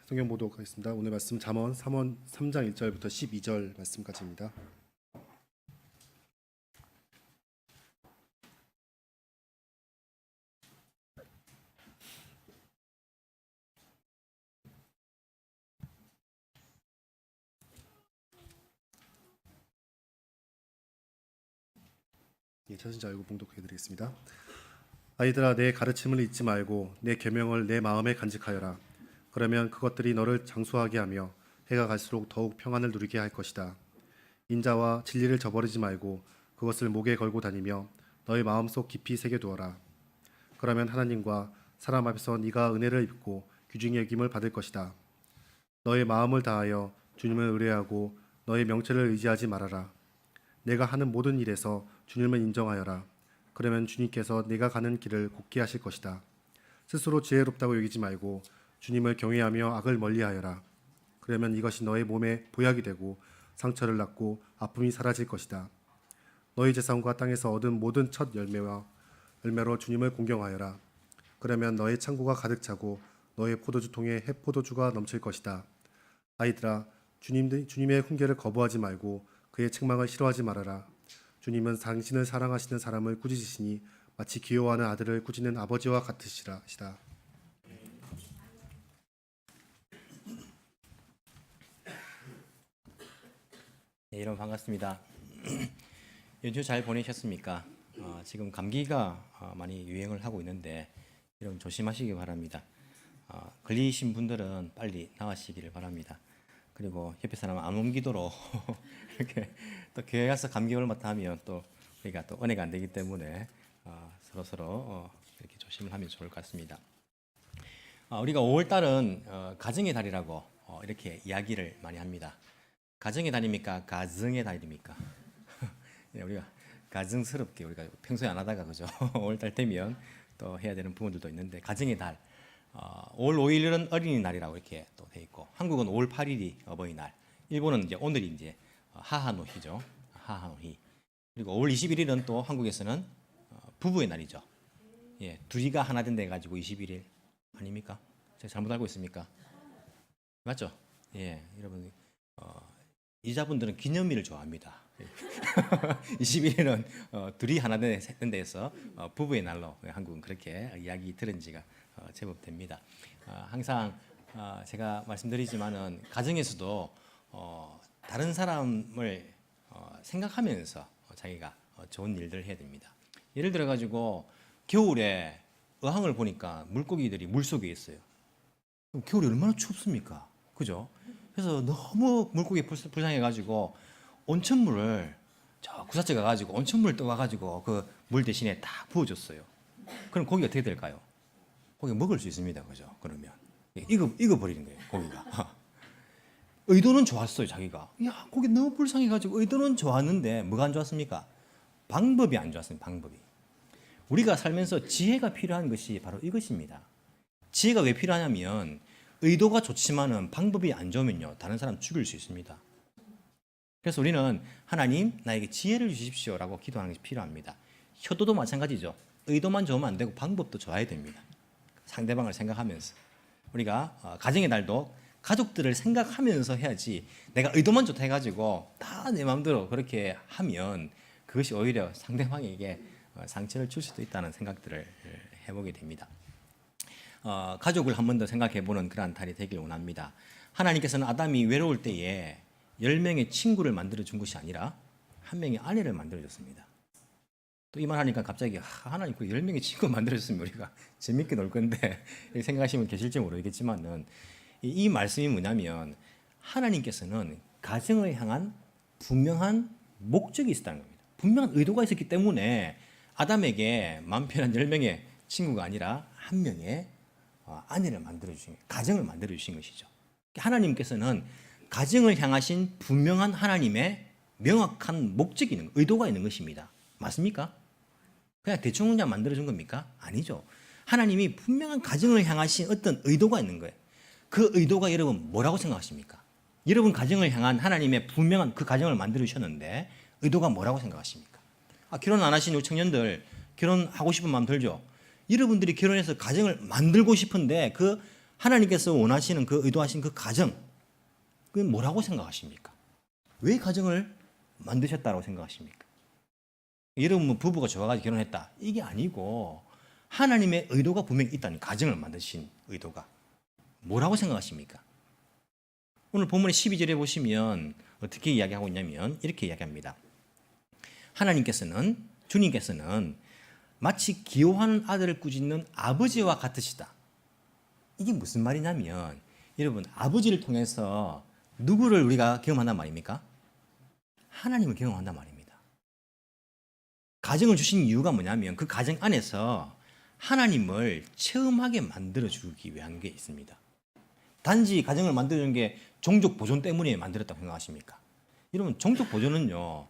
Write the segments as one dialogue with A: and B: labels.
A: 성경 보도록 하겠습니다. 오늘 말씀 잠언 3장 1절부터 12절 말씀까지입니다. 찾은 자 알고 봉독해드리겠습니다. 아이들아, 내 가르침을 잊지 말고 내 계명을 내 마음에 간직하여라. 그러면 그것들이 너를 장수하게 하며 해가 갈수록 더욱 평안을 누리게 할 것이다. 인자와 진리를 저버리지 말고 그것을 목에 걸고 다니며 너의 마음속 깊이 새겨두어라. 그러면 하나님과 사람 앞에서 네가 은혜를 입고 귀중히 여김을 받을 것이다. 너의 마음을 다하여 주님을 의뢰하고 너의 명체를 의지하지 말아라. 내가 하는 모든 일에서 주님을 인정하여라. 그러면 주님께서 내가 가는 길을 곱게 하실 것이다. 스스로 지혜롭다고 여기지 말고 주님을 경외하며 악을 멀리하여라. 그러면 이것이 너의 몸에 보약이 되고 상처를 낫고 아픔이 사라질 것이다. 너희 재산과 땅에서 얻은 모든 첫 열매로 주님을 공경하여라. 그러면 너의 창고가 가득 차고 너의 포도주통에 해포도주가 넘칠 것이다. 아이들아, 주님의 훈계를 거부하지 말고 그의 책망을 싫어하지 말아라. 주님은 당신을 사랑하시는 사람을 꾸짖으시니 마치 귀여워하는 아들을 꾸짖는 아버지와 같으시다.
B: 네, 여러분 반갑습니다. 연휴 잘 보내셨습니까? 지금 감기가 많이 유행을 하고 있는데 여러분 조심하시기 바랍니다. 걸리신 분들은 빨리 나으시기를 바랍니다. 그리고 옆에 사람 안 옮기도록 이렇게 또 교회 가서 감기 걸렸다 하면 또 우리가 또 은혜가 안 되기 때문에 서로 이렇게 조심을 하면 좋을 것 같습니다. 우리가 5월 달은 가정의 달이라고 이렇게 이야기를 많이 합니다. 가정의 달입니까? 가정의 달입니까? 네, 우리가 가정스럽게 우리가 평소에 안 하다가 그죠? 5월 달 되면 또 해야 되는 부분들도 있는데 가정의 달. 5월 5일은 어린이날이라고 이렇게 또 돼 있고 한국은 5월 8일이 어버이날, 일본은 이제 오늘이 이제 하하노히죠. 하하노히. 그리고 5월 21일은 또 한국에서는 부부의 날이죠. 예, 둘이가 하나 된다 해가지고 21일 아닙니까? 제가 잘못 알고 있습니까? 맞죠? 예, 여러분 이자분들은 기념일을 좋아합니다. 21일은 둘이 하나 된 데에서 부부의 날로 한국은 그렇게 이야기 들은 지가 제법 됩니다. 항상 제가 말씀드리지만은 가정에서도 다른 사람을 생각하면서 자기가 좋은 일들을 해야 됩니다. 예를 들어 가지고 겨울에 어항을 보니까 물고기들이 물 속에 있어요. 그럼 겨울에 얼마나 춥습니까? 그죠? 그래서 너무 물고기 불쌍해 가지고 온천물을 저 구사체 가가지고 온천물 떠와가지고 그 물 대신에 다 부어줬어요. 그럼 고기가 어떻게 될까요? 고기 먹을 수 있습니다. 그죠? 그러면 익어 버리는 거예요. 고기가. 의도는 좋았어요. 자기가. 야, 고기 너무 불쌍해가지고 의도는 좋았는데 뭐가 안 좋았습니까? 방법이 안 좋았습니다. 방법이. 우리가 살면서 지혜가 필요한 것이 바로 이것입니다. 지혜가 왜 필요하냐면 의도가 좋지만은 방법이 안 좋으면요 다른 사람 죽일 수 있습니다. 그래서 우리는 하나님 나에게 지혜를 주십시오라고 기도하는 것이 필요합니다. 효도도 마찬가지죠. 의도만 좋으면 안 되고 방법도 좋아야 됩니다. 상대방을 생각하면서 우리가 가정의 날도 가족들을 생각하면서 해야지 내가 의도만 좋다 해가지고 다 내 마음대로 그렇게 하면 그것이 오히려 상대방에게 상처를 줄 수도 있다는 생각들을 해보게 됩니다. 가족을 한 번 더 생각해보는 그러한 달이 되길 원합니다. 하나님께서는 아담이 외로울 때에 10명의 친구를 만들어준 것이 아니라 한 명의 아내를 만들어줬습니다. 또 이 말 하니까 갑자기 하나님 그 10명의 친구 만들어줬으면 우리가 재밌게 놀 건데 이렇게 생각하시면 계실지 모르겠지만은 이 말씀이 뭐냐면 하나님께서는 가정을 향한 분명한 목적이 있었다는 겁니다. 분명한 의도가 있었기 때문에 아담에게 마음 편한 10명의 친구가 아니라 한 명의 아내를 만들어주신, 가정을 만들어주신 것이죠. 하나님께서는 가정을 향하신 분명한 하나님의 명확한 목적이 있는, 의도가 있는 것입니다. 맞습니까? 그냥 대충 그냥 만들어준 겁니까? 아니죠. 하나님이 분명한 가정을 향하신 어떤 의도가 있는 거예요. 그 의도가 여러분 뭐라고 생각하십니까? 여러분 가정을 향한 하나님의 분명한 그 가정을 만들어주셨는데 의도가 뭐라고 생각하십니까? 결혼 안 하신 청년들 결혼하고 싶은 마음 들죠? 여러분들이 결혼해서 가정을 만들고 싶은데 그 하나님께서 원하시는 그 의도하신 그 가정, 그건 뭐라고 생각하십니까? 왜 가정을 만드셨다고 생각하십니까? 여러분 뭐 부부가 좋아가지고 결혼했다 이게 아니고 하나님의 의도가 분명히 있다는 가정을 만드신 의도가 뭐라고 생각하십니까? 오늘 본문의 12절에 보시면 어떻게 이야기하고 있냐면 이렇게 이야기합니다. 하나님께서는 주님께서는 마치 기호하는 아들을 꾸짖는 아버지와 같으시다. 이게 무슨 말이냐면 여러분 아버지를 통해서 누구를 우리가 경험한단 말입니까? 하나님을 경험한단 말입니다. 가정을 주신 이유가 뭐냐면 그 가정 안에서 하나님을 체험하게 만들어주기 위한 게 있습니다. 단지 가정을 만들어준 게 종족 보존 때문에 만들었다고 생각하십니까? 여러분 종족 보존은요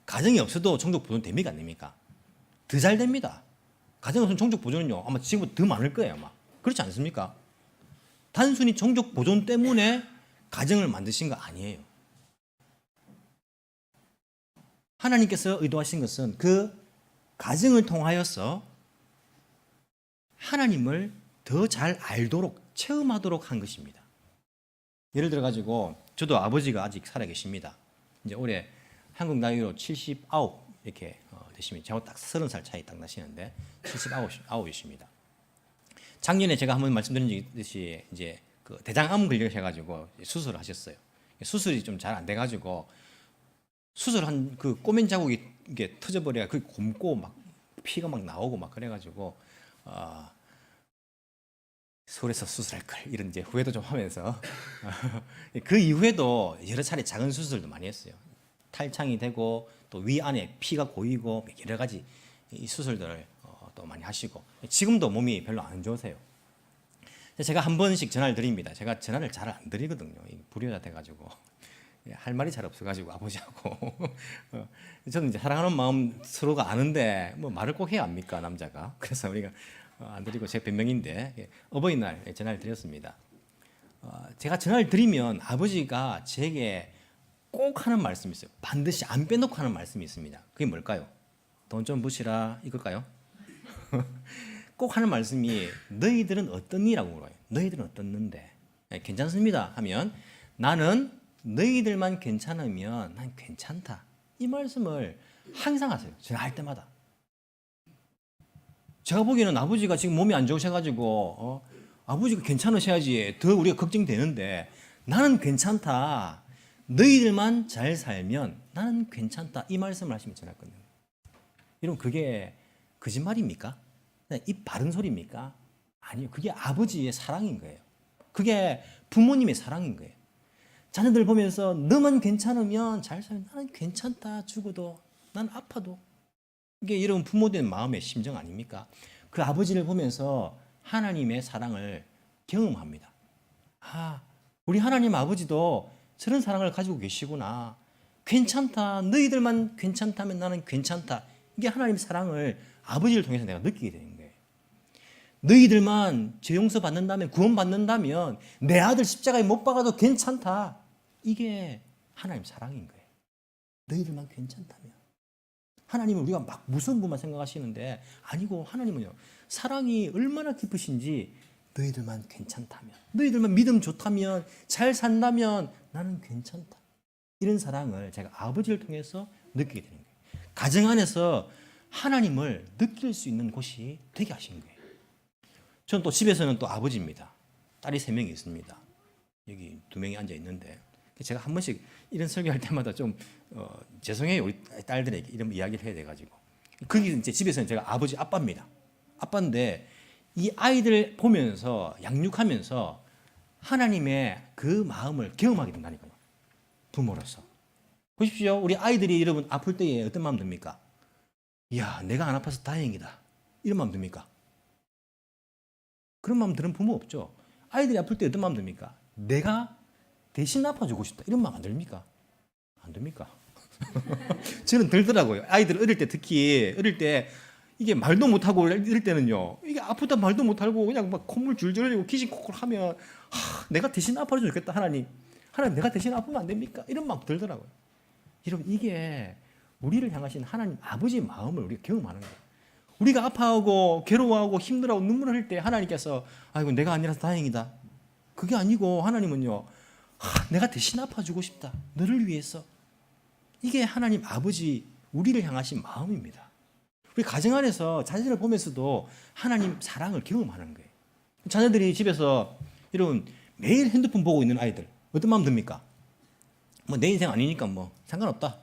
B: 가정이 없어도 종족 보존 됩니까 안 됩니까? 더 잘 됩니다. 가정 없으면 종족 보존은요 아마 지금보다 더 많을 거예요 아마. 그렇지 않습니까? 단순히 종족 보존 때문에 가정을 만드신 거 아니에요. 하나님께서 의도하신 것은 그 가정을 통하여서 하나님을 더 잘 알도록 체험하도록 한 것입니다. 예를 들어 가지고 저도 아버지가 아직 살아 계십니다. 이제 올해 한국 나이로 79 이렇게 되시면 저하고 딱 30살 차이 딱 나시는데 79이십니다. 작년에 제가 한번 말씀드린 적이 있듯이 이제 그 대장암 걸리셔가지고 수술을 하셨어요. 수술이 좀 잘 안 돼가지고 수술한 그 꼬맨 자국이 이게 터져버려야 그 곰고 막 피가 막 나오고 막 그래가지고 서울에서 수술할 걸 이런 이제 후회도 좀 하면서 그 이후에도 여러 차례 작은 수술도 많이 했어요. 탈창이 되고 또 위 안에 피가 고이고 여러 가지 이 수술들을 또 많이 하시고 지금도 몸이 별로 안 좋으세요. 제가 한 번씩 전화를 드립니다. 제가 전화를 잘 안 드리거든요. 불효자 돼가지고 할 말이 잘 없어가지고 아버지하고 저는 이제 사랑하는 마음 서로가 아는데 뭐 말을 꼭 해야 합니까 남자가? 그래서 우리가 안 드리고 제 변명인데 어버이날 전화를 드렸습니다. 제가 전화를 드리면 아버지가 제게 꼭 하는 말씀이 있어요. 반드시 안 빼놓고 하는 말씀이 있습니다. 그게 뭘까요? 돈 좀 부시라 이걸까요? 꼭 하는 말씀이 너희들은 어떻니라고 물어요. 너희들은 어떻는데? 괜찮습니다 하면 나는 너희들만 괜찮으면 난 괜찮다. 이 말씀을 항상 하세요. 전화할 때마다. 제가 보기에는 아버지가 지금 몸이 안 좋으셔가지고 아버지가 괜찮으셔야지 더 우리가 걱정되는데 나는 괜찮다. 너희들만 잘 살면 나는 괜찮다. 이 말씀을 하시면 전할 건데. 여러분 그게 거짓말입니까? 입 바른 소리입니까? 아니요. 그게 아버지의 사랑인 거예요. 그게 부모님의 사랑인 거예요. 자녀들 보면서 너만 괜찮으면 잘 살면 나는 괜찮다. 죽어도 난 아파도. 이게 여러분 부모된 마음의 심정 아닙니까? 그 아버지를 보면서 하나님의 사랑을 경험합니다. 우리 하나님 아버지도 저런 사랑을 가지고 계시구나. 괜찮다. 너희들만 괜찮다면 나는 괜찮다. 이게 하나님의 사랑을 아버지를 통해서 내가 느끼게 되는 거예요. 너희들만 죄 용서 받는다면 구원 받는다면 내 아들 십자가에 못 박아도 괜찮다. 이게 하나님 사랑인 거예요. 너희들만 괜찮다면. 하나님은 우리가 막 무서운 분만 생각하시는데 아니고 하나님은요. 사랑이 얼마나 깊으신지 너희들만 괜찮다면 너희들만 믿음 좋다면 잘 산다면 나는 괜찮다. 이런 사랑을 제가 아버지를 통해서 느끼게 되는 거예요. 가정 안에서 하나님을 느낄 수 있는 곳이 되게 하신 거예요. 저는 또 집에서는 또 아버지입니다. 딸이 3명이 있습니다. 여기 2명이 앉아 있는데 제가 한 번씩 이런 설교할 때마다 좀 죄송해요. 우리 딸들에게 이런 이야기를 해야 돼가지고 거기 이제 집에서는 제가 아버지 아빠입니다. 아빠인데 이 아이들 보면서 양육하면서 하나님의 그 마음을 경험하게 된다니까요. 부모로서. 보십시오. 우리 아이들이 여러분 아플 때에 어떤 마음 듭니까? 이야, 내가 안 아파서 다행이다. 이런 마음 듭니까? 그런 마음 드는 부모 없죠. 아이들이 아플 때 어떤 마음 듭니까? 내가 대신 아파주고 싶다. 이런 마음 안 듭니까? 안 듭니까? 저는 들더라고요. 아이들 어릴 때 특히 어릴 때 이게 말도 못하고 이럴 때는요. 이게 아프다 말도 못하고 그냥 막 콧물 줄줄 흘리고 기진콕콕 하면 내가 대신 아파줘도 좋겠다. 하나님 내가 대신 아프면 안 됩니까? 이런 마음 들더라고요. 여러분 이게 우리를 향하신 하나님 아버지의 마음을 우리가 경험하는 거예요. 우리가 아파하고 괴로워하고 힘들어하고 눈물 흘릴 때 하나님께서 아이고 내가 아니라서 다행이다. 그게 아니고 하나님은요, 내가 대신 아파주고 싶다. 너를 위해서. 이게 하나님 아버지 우리를 향하신 마음입니다. 우리 가정 안에서 자녀를 보면서도 하나님 사랑을 경험하는 거예요. 자녀들이 집에서 이런 매일 핸드폰 보고 있는 아이들 어떤 마음 듭니까? 뭐 내 인생 아니니까 뭐 상관없다.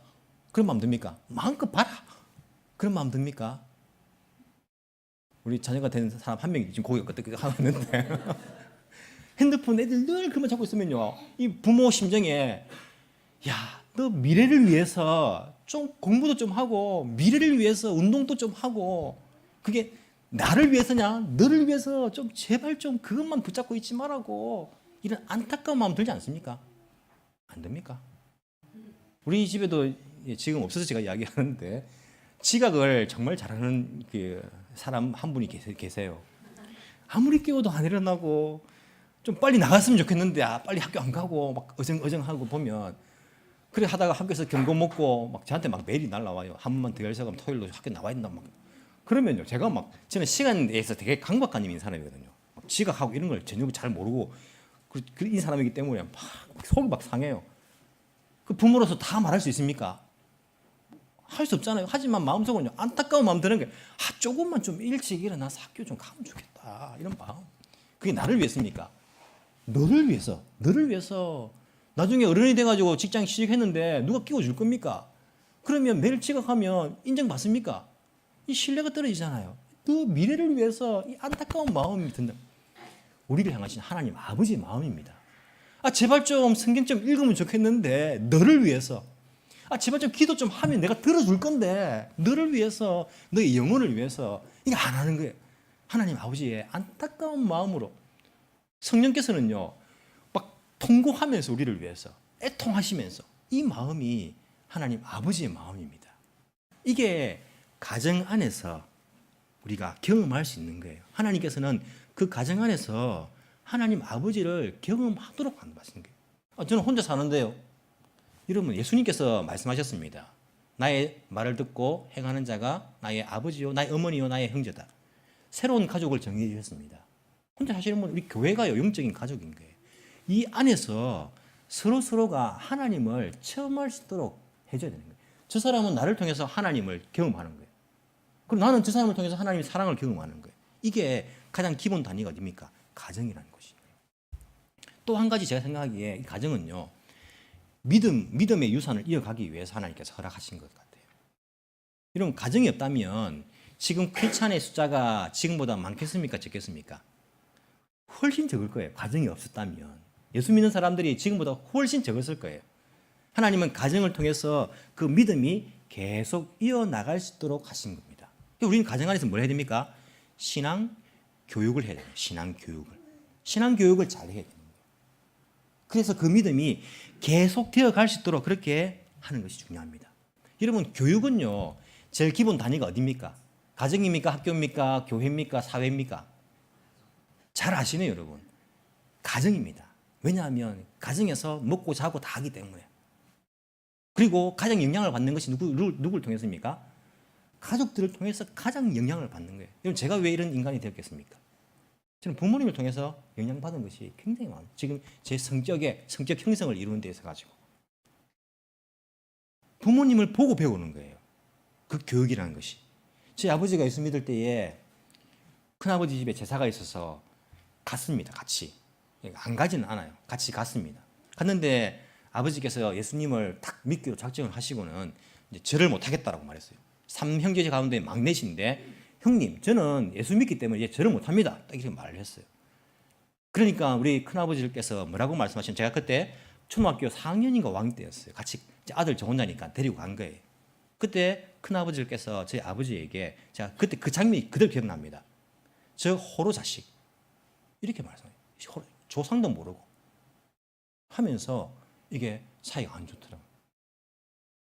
B: 그런 마음 듭니까? 마음껏 봐라. 그런 마음 듭니까? 우리 자녀가 된 사람 한 명이 지금 고개가 끄덕끄덕 하고 있는데 핸드폰 애들 늘 그만 잡고 있으면요, 이 부모 심정에 야, 너 미래를 위해서 좀 공부도 좀 하고 미래를 위해서 운동도 좀 하고 그게 나를 위해서냐 너를 위해서 좀 제발 좀 그것만 붙잡고 있지 말라고 이런 안타까운 마음 들지 않습니까? 안 됩니까? 우리 집에도 지금 없어서 제가 이야기하는데 지각을 정말 잘하는 그 사람 한 분이 계세요. 아무리 깨워도 안 일어나고 좀 빨리 나갔으면 좋겠는데 빨리 학교 안 가고 막 어정어정하고 보면 그래 하다가 학교에서 경고 먹고 막 저한테 막 메일이 날라와요. 한 번만 더 열서 가면 토요일로 학교 나와야 된다 막. 그러면요 제가 막 저는 시간에 대해서 되게 강박관념인 사람이거든요. 막 지각하고 이런 걸 전혀 잘 모르고 이 사람이기 때문에 막 속이 막 상해요. 그 부모로서 다 말할 수 있습니까? 할 수 없잖아요. 하지만 마음속은요 안타까운 마음 드는 게 조금만 좀 일찍 일어나서 학교 좀 가면 좋겠다 이런 마음. 그게 나를 위해서입니까? 너를 위해서. 너를 위해서. 나중에 어른이 돼가지고 직장 취직했는데 누가 끼워줄 겁니까? 그러면 매일 지각하면 인정받습니까? 이 신뢰가 떨어지잖아요. 그 미래를 위해서 이 안타까운 마음이 든다. 우리를 향하신 하나님 아버지의 마음입니다. 제발 좀 성경 좀 읽으면 좋겠는데 너를 위해서. 제발 좀 기도 좀 하면 내가 들어줄 건데 너를 위해서, 너의 영혼을 위해서 이거 안 하는 거예요. 하나님 아버지의 안타까운 마음으로 성령께서는요 막 통곡하면서 우리를 위해서 애통하시면서 이 마음이 하나님 아버지의 마음입니다. 이게 가정 안에서 우리가 경험할 수 있는 거예요. 하나님께서는 그 가정 안에서 하나님 아버지를 경험하도록 만드신 거예요. 저는 혼자 사는데요. 여러분 예수님께서 말씀하셨습니다. 나의 말을 듣고 행하는 자가 나의 아버지요 나의 어머니요 나의 형제다. 새로운 가족을 정의해 주셨습니다. 혼자 사시는 분 우리 교회가요 영적인 가족인 거예요. 이 안에서 서로가 하나님을 체험할 수 있도록 해줘야 되는 거예요. 저 사람은 나를 통해서 하나님을 경험하는 거예요. 그리고 나는 저 사람을 통해서 하나님의 사랑을 경험하는 거예요. 이게 가장 기본 단위가 어디입니까? 가정이라는 것이에요. 또 한 가지 제가 생각하기에 이 가정은요 믿음의 유산을 이어가기 위해서 하나님께서 허락하신 것 같아요. 이런 가정이 없다면 지금 크리스찬의 숫자가 지금보다 많겠습니까? 적겠습니까? 훨씬 적을 거예요. 가정이 없었다면. 예수 믿는 사람들이 지금보다 훨씬 적었을 거예요. 하나님은 가정을 통해서 그 믿음이 계속 이어나갈 수 있도록 하신 겁니다. 우리는 가정 안에서 뭘 해야 됩니까? 신앙 교육을 해야 돼요. 신앙 교육을 잘 해야 됩니다. 그래서 그 믿음이 계속 되어갈 수 있도록 그렇게 하는 것이 중요합니다. 여러분 교육은요 제일 기본 단위가 어디입니까? 가정입니까? 학교입니까? 교회입니까? 사회입니까? 잘 아시네요 여러분. 가정입니다. 왜냐하면 가정에서 먹고 자고 다 하기 때문에. 그리고 가장 영향을 받는 것이 누구를 통해서입니까? 가족들을 통해서 가장 영향을 받는 거예요. 여러분 제가 왜 이런 인간이 되었겠습니까? 저는 부모님을 통해서 영향받은 것이 굉장히 많아요. 지금 제 성격 형성을 이루는 데 있어 가지고 부모님을 보고 배우는 거예요. 그 교육이라는 것이. 제 아버지가 예수 믿을 때에 큰아버지 집에 제사가 있어서 갔습니다. 같이. 안 가지는 않아요. 같이 갔습니다. 갔는데 아버지께서 예수님을 딱 믿기로 작정을 하시고는 이제 절을 못 하겠다라고 말했어요. 3형제 가운데 막내신데 형님 저는 예수 믿기 때문에 이제 절을 못 합니다. 딱 이렇게 말을 했어요. 그러니까 우리 큰아버지께서 뭐라고 말씀하시면 제가 그때 초등학교 4학년인가 5학년 때였어요. 같이 아들 저 혼자니까 데리고 간 거예요. 그때 큰아버지께서 저희 아버지에게 제가 그때 그 장면이 그대로 기억납니다. 저 호로 자식 이렇게 말씀해요. 조상도 모르고 하면서 이게 사이가 안 좋더라고요.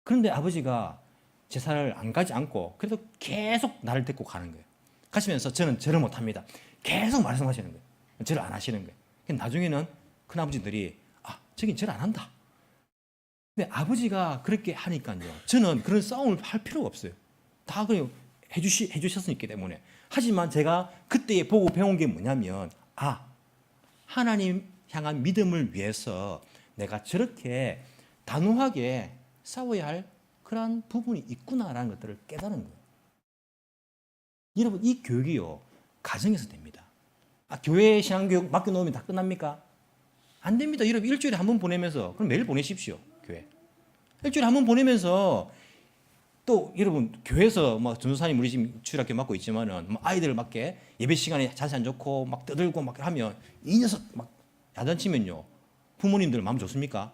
B: 그런데 아버지가 제사를 안 가지 않고 그래도 계속 나를 데리고 가는 거예요. 가시면서 저는 절을 못합니다. 계속 말씀하시는 거예요. 절을 안 하시는 거예요. 나중에는 큰아버지들이 저긴 절 안 한다. 근데 아버지가 그렇게 하니까요. 저는 그런 싸움을 할 필요가 없어요. 다 그냥 해주셨기 때문에. 하지만 제가 그때 보고 배운 게 뭐냐면 하나님 향한 믿음을 위해서 내가 저렇게 단호하게 싸워야 할 그러한 부분이 있구나라는 것들을 깨달은 거예요. 여러분, 이 교육이요, 가정에서 됩니다. 교회 신앙교육 맡겨놓으면 다 끝납니까? 안 됩니다. 여러분, 일주일에 한 번 보내면서, 그럼 매일 보내십시오, 교회. 일주일에 한 번 보내면서, 또 여러분, 교회에서 뭐 전도사님 우리 지금 주일학교 맡고 있지만은 뭐 아이들 맞게 예배 시간에 자세 안 좋고 막 떠들고 막 하면 이 녀석 막 야단치면요, 부모님들 마음 좋습니까?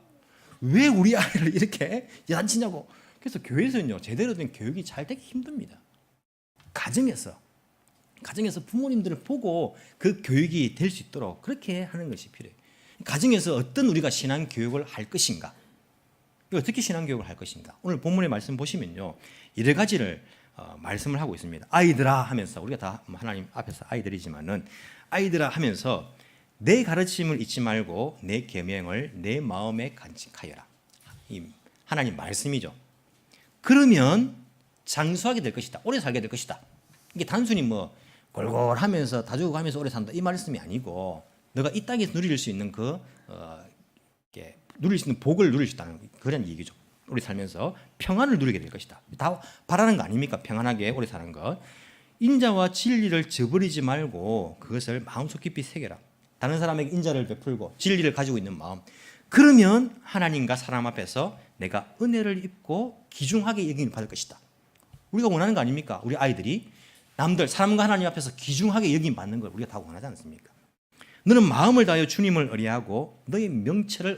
B: 왜 우리 아이를 이렇게 야단치냐고. 그래서 교회에서는요, 제대로 된 교육이 잘 되기 힘듭니다. 가정에서 부모님들을 보고 그 교육이 될 수 있도록 그렇게 하는 것이 필요해요. 가정에서 어떤 우리가 신앙 교육을 할 것인가, 어떻게 신앙 교육을 할 것인가. 오늘 본문의 말씀 보시면요, 여러 가지를 말씀을 하고 있습니다. 아이들아 하면서, 우리가 다 하나님 앞에서 아이들이지만은 아이들아 하면서 내 가르침을 잊지 말고 내 계명을 내 마음에 간직하여라. 이 하나님 말씀이죠. 그러면 장수하게 될 것이다. 오래 살게 될 것이다. 이게 단순히 뭐 골골하면서 다 죽어가면서 오래 산다 이 말씀이 아니고, 너가 이 땅에서 누릴 수 있는 누릴 수 있는 복을 누릴 수 있다는 그런 얘기죠. 오래 살면서 평안을 누리게 될 것이다. 다 바라는 거 아닙니까? 평안하게 오래 사는 것. 인자와 진리를 저버리지 말고 그것을 마음속 깊이 새겨라. 다른 사람에게 인자를 베풀고 진리를 가지고 있는 마음. 그러면 하나님과 사람 앞에서 내가 은혜를 입고 귀중하게 여김을 받을 것이다. 우리가 원하는 거 아닙니까? 우리 아이들이 남들, 사람과 하나님 앞에서 귀중하게 여김 받는 걸 우리가 다 원하지 않습니까? 너는 마음을 다하여 주님을 의뢰하고 너의 명철을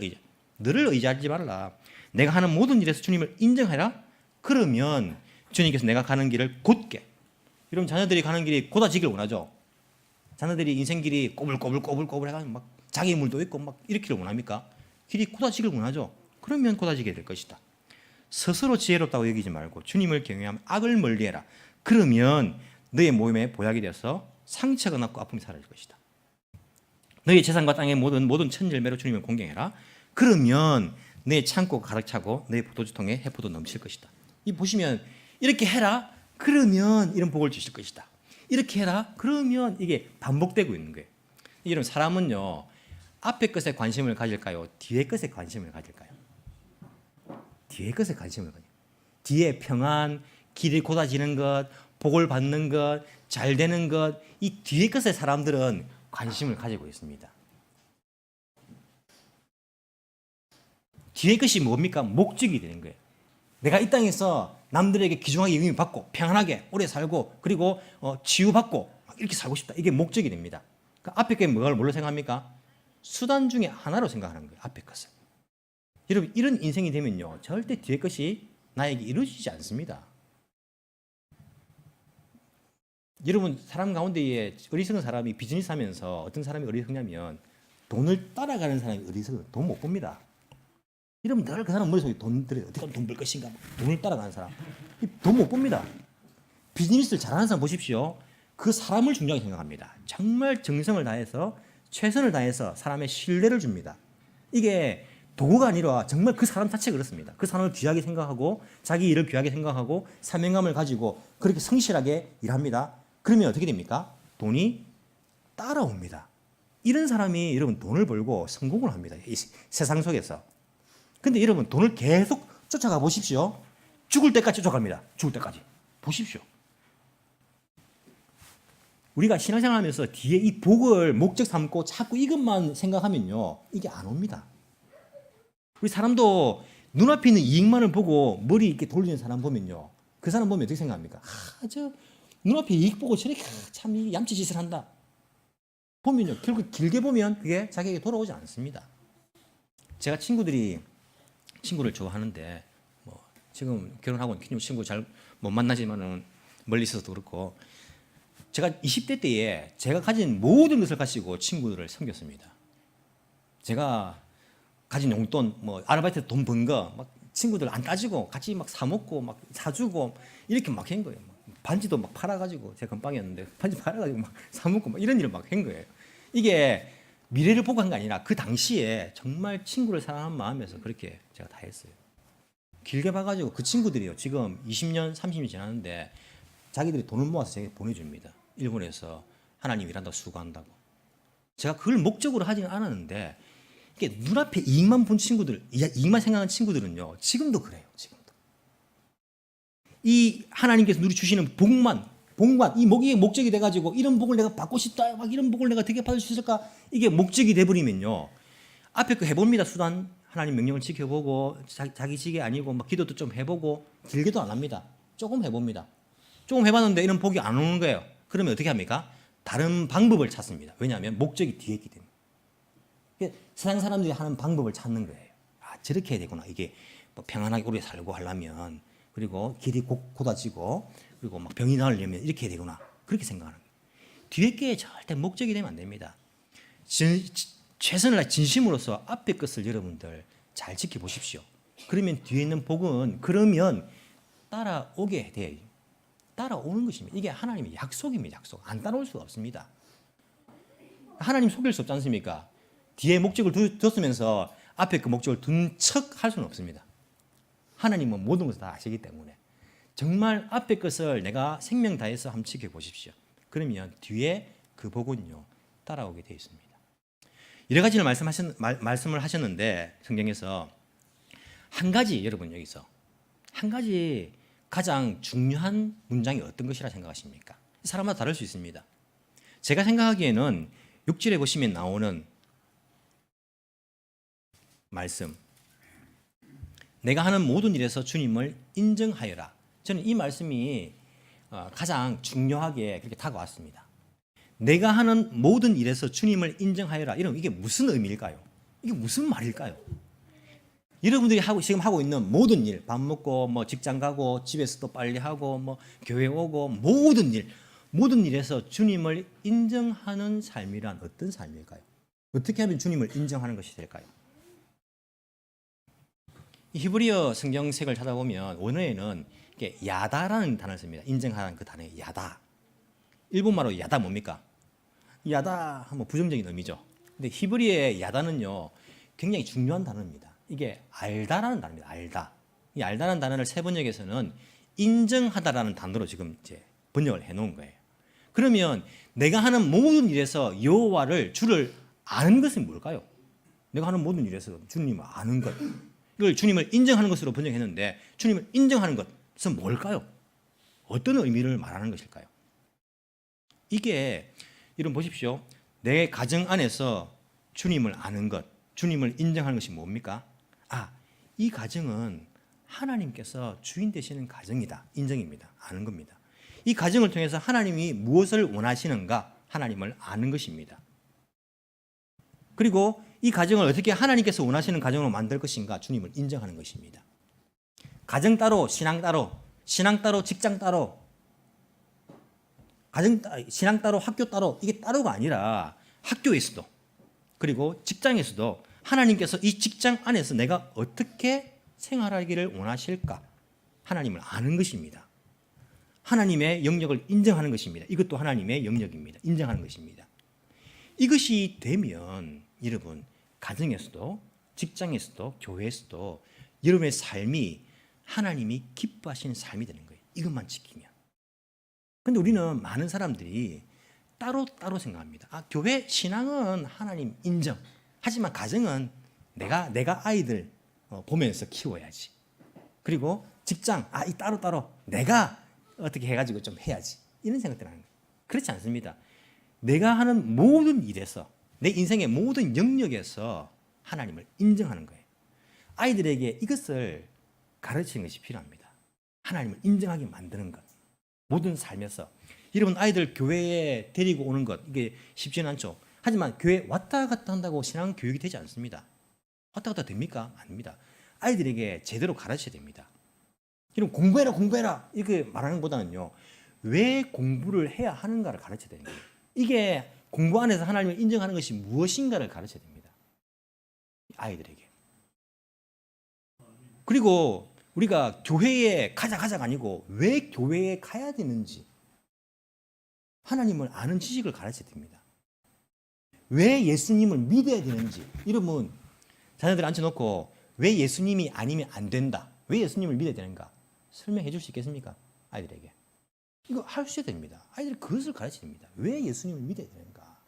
B: 너를 의지하지 말라. 내가 하는 모든 일에서 주님을 인정해라. 그러면 주님께서 내가 가는 길을 곧게, 여러분 자녀들이 가는 길이 곧아지길 원하죠. 자녀들이 인생 길이 꼬불꼬불 해가지고 막 장애물도 있고 막 이렇기를 원합니까? 길이 곧아지길 원하죠. 그러면 곧아지게 될 것이다. 스스로 지혜롭다고 여기지 말고 주님을 경외하며 악을 멀리해라. 그러면 너의 몸에 보약이 되어서 상처가 낫고 아픔이 사라질 것이다. 너의 재산과 땅의 모든 천열매로 주님을 공경해라. 그러면 내 창고가 가득 차고 내 포도주통에 해포도 넘칠 것이다. 이 보시면 이렇게 해라. 그러면 이런 복을 주실 것이다. 이렇게 해라. 그러면 이게 반복되고 있는 거예요. 이런 사람은요, 앞에 것에 관심을 가질까요? 뒤에 것에 관심을 가질까요? 뒤에 것에 관심을 가져요. 뒤에 평안, 길이 곧아지는 것, 복을 받는 것, 잘 되는 것, 이 뒤에 것에 사람들은 관심을 가지고 있습니다. 뒤에 것이 뭡니까? 목적이 되는 거예요. 내가 이 땅에서 남들에게 귀중하게 영향을 받고 평안하게 오래 살고 그리고 치유받고 이렇게 살고 싶다. 이게 목적이 됩니다. 그 앞에 게 뭘로 생각합니까? 수단 중에 하나로 생각하는 거예요. 앞에 것을. 여러분, 이런 인생이 되면요, 절대 뒤에 것이 나에게 이루어지지 않습니다. 여러분, 사람 가운데에 어리석은 사람이 비즈니스 하면서 어떤 사람이 어리석냐면 돈을 따라가는 사람이 어리석은 돈 못 봅니다. 여러분, 늘 그 사람 머릿속에 돈 들어요. 어떻게 하면 돈 벌 것인가? 돈을 따라가는 사람. 돈 못 봅니다. 비즈니스를 잘하는 사람 보십시오. 그 사람을 중요하게 생각합니다. 정말 정성을 다해서 최선을 다해서 사람의 신뢰를 줍니다. 이게 도구가 아니라 정말 그 사람 자체가 그렇습니다. 그 사람을 귀하게 생각하고 자기 일을 귀하게 생각하고 사명감을 가지고 그렇게 성실하게 일합니다. 그러면 어떻게 됩니까? 돈이 따라옵니다. 이런 사람이 여러분 돈을 벌고 성공을 합니다. 이 세상 속에서. 근데 여러분 돈을 계속 쫓아가 보십시오. 죽을 때까지 쫓아갑니다. 죽을 때까지. 보십시오. 우리가 신앙생활 하면서 뒤에 이 복을 목적 삼고 자꾸 이것만 생각하면요, 이게 안 옵니다. 우리 사람도 눈앞에 있는 이익만을 보고 머리 이렇게 돌리는 사람 보면요, 그 사람 보면 어떻게 생각합니까? 저 눈앞에 이익 보고 저렇게 참 얌체 짓을 한다. 보면요, 결국 길게 보면 그게 자기에게 돌아오지 않습니다. 제가 친구를 좋아하는데, 뭐 지금 결혼하고 친구 잘 못 만나지만은 멀리 있어서도 그렇고, 제가 20대 때에 제가 가진 모든 것을 가지고 친구들을 섬겼습니다. 제가 가진 용돈, 뭐 아르바이트 돈 번 거 막 친구들 안 따지고 같이 막 사 먹고 막 사주고 이렇게 막 한 거예요. 반지도 막 팔아가지고, 제가 건빵이었는데 반지 팔아가지고 막 사 먹고 막 이런 일을 막 한 거예요. 이게 미래를 보고 한 게 아니라 그 당시에 정말 친구를 사랑하는 마음에서 그렇게 제가 다 했어요. 길게 봐가지고 그 친구들이요, 지금 20년, 30년 지났는데 자기들이 돈을 모아서 제게 보내줍니다. 일본에서 하나님 일한다고 수고한다고. 제가 그걸 목적으로 하지는 않았는데 이게 눈앞에 이익만 본 친구들, 이익만 생각하는 친구들은요, 지금도 그래요. 지금도. 이 하나님께서 우리 주시는 복만 이 목적이 돼가지고 이런 복을 내가 받고 싶다, 막 이런 복을 내가 어떻게 받을 수 있을까? 이게 목적이 돼버리면요, 앞에 거 해봅니다. 수단 하나님 명령을 지켜보고 자기 지게 아니고 막 기도도 좀 해보고 길게도 안 합니다. 조금 해봅니다. 조금 해봤는데 이런 복이 안 오는 거예요. 그러면 어떻게 합니까? 다른 방법을 찾습니다. 왜냐하면 목적이 뒤에 있기 때문에. 세상 사람들이 하는 방법을 찾는 거예요. 아, 저렇게 해야 되구나. 이게 뭐 평안하게 오래 살고 하려면, 그리고 길이 곧아지고, 그리고 막 병이 나으려면 이렇게 해야 되구나. 그렇게 생각하는 거예요. 뒤에 게 절대 목적이 되면 안 됩니다. 최선을 다해 진심으로서 앞에 것을 여러분들 잘 지켜보십시오. 그러면 뒤에 있는 복은 그러면 따라오게 돼요. 따라오는 것입니다. 이게 하나님의 약속입니다. 약속. 안 따라올 수가 없습니다. 하나님 속일 수 없지 않습니까? 뒤에 목적을 뒀으면서 앞에 그 목적을 둔 척 할 수는 없습니다. 하나님은 모든 것을 다 아시기 때문에 정말 앞에 것을 내가 생명 다해서 한번 지켜보십시오. 그러면 뒤에 그 복은요, 따라오게 되어 있습니다. 여러 가지를 말씀을 하셨는데 성경에서 한 가지, 여러분 여기서 한 가지 가장 중요한 문장이 어떤 것이라 생각하십니까? 사람마다 다를 수 있습니다. 제가 생각하기에는 6절에 보시면 나오는 말씀, 내가 하는 모든 일에서 주님을 인정하여라. 저는 이 말씀이 가장 중요하게 그렇게 다가왔습니다. 내가 하는 모든 일에서 주님을 인정하여라. 이러면 이게 무슨 의미일까요? 이게 무슨 말일까요? 여러분들이 지금 하고 있는 모든 일, 밥 먹고 뭐 직장 가고 집에서 또 빨리 하고 뭐 교회 오고 모든 일에서 주님을 인정하는 삶이란 어떤 삶일까요? 어떻게 하면 주님을 인정하는 것이 될까요? 히브리어 성경책을 찾아보면 원어에는 야다라는 단어를 씁니다. 인정하라는 그 단어에 야다. 일본말로 야다 뭡니까? 야다 하면 부정적인 의미죠. 근데 히브리어의 야다는요, 굉장히 중요한 단어입니다. 이게 알다라는 단어입니다. 알다. 이 알다라는 단어를 세 번역에서는 인정하다라는 단어로 지금 이제 번역을 해놓은 거예요. 그러면 내가 하는 모든 일에서 여호와를 주를 아는 것은 뭘까요? 내가 하는 모든 일에서 주님을 아는 것, 이걸 주님을 인정하는 것으로 번역했는데 주님을 인정하는 것은 뭘까요? 어떤 의미를 말하는 것일까요? 이게 여러분 보십시오. 내 가정 안에서 주님을 아는 것, 주님을 인정하는 것이 뭡니까? 이 가정은 하나님께서 주인 되시는 가정이다. 인정입니다. 아는 겁니다. 이 가정을 통해서 하나님이 무엇을 원하시는가? 하나님을 아는 것입니다. 그리고 이 가정을 어떻게 하나님께서 원하시는 가정으로 만들 것인가? 주님을 인정하는 것입니다. 가정 따로, 신앙 따로, 신앙 따로, 직장 따로, 신앙 따로, 학교 따로, 이게 따로가 아니라 학교에서도, 그리고 직장에서도 하나님께서 이 직장 안에서 내가 어떻게 생활하기를 원하실까? 하나님을 아는 것입니다. 하나님의 영역을 인정하는 것입니다. 이것도 하나님의 영역입니다. 인정하는 것입니다. 이것이 되면 여러분, 가정에서도, 직장에서도, 교회에서도 여러분의 삶이 하나님이 기뻐하시는 삶이 되는 거예요. 이것만 지키면. 그런데 우리는 많은 사람들이 따로 생각합니다. 교회 신앙은 하나님 인정. 하지만 가정은 내가 아이들 보면서 키워야지. 그리고 직장, 이 따로 내가 어떻게 해가지고 좀 해야지. 이런 생각들 하는 거예요. 그렇지 않습니다. 내가 하는 모든 일에서, 내 인생의 모든 영역에서 하나님을 인정하는 거예요. 아이들에게 이것을 가르치는 것이 필요합니다. 하나님을 인정하게 만드는 것. 모든 삶에서. 여러분 아이들 교회에 데리고 오는 것, 이게 쉽지는 않죠. 하지만 교회 왔다 갔다 한다고 신앙 교육이 되지 않습니다. 왔다 갔다 됩니까? 아닙니다. 아이들에게 제대로 가르쳐야 됩니다. 여러분 공부해라 이렇게 말하는 것보다는요, 왜 공부를 해야 하는가를 가르쳐야 되는 거예요. 이게 공부 안에서 하나님을 인정하는 것이 무엇인가를 가르쳐야 됩니다. 아이들에게. 그리고 우리가 교회에 가자가 아니고 왜 교회에 가야 되는지 하나님을 아는 지식을 가르쳐야 됩니다. 왜 예수님을 믿어야 되는지, 여러분 자녀들 앉혀놓고 왜 예수님이 아니면 안 된다, 왜 예수님을 믿어야 되는가 설명해 줄 수 있겠습니까? 아이들에게. 이거 하셔야 됩니다. 아이들이 그것을 가르쳐야 됩니다. 왜 예수님을 믿어야 되는가.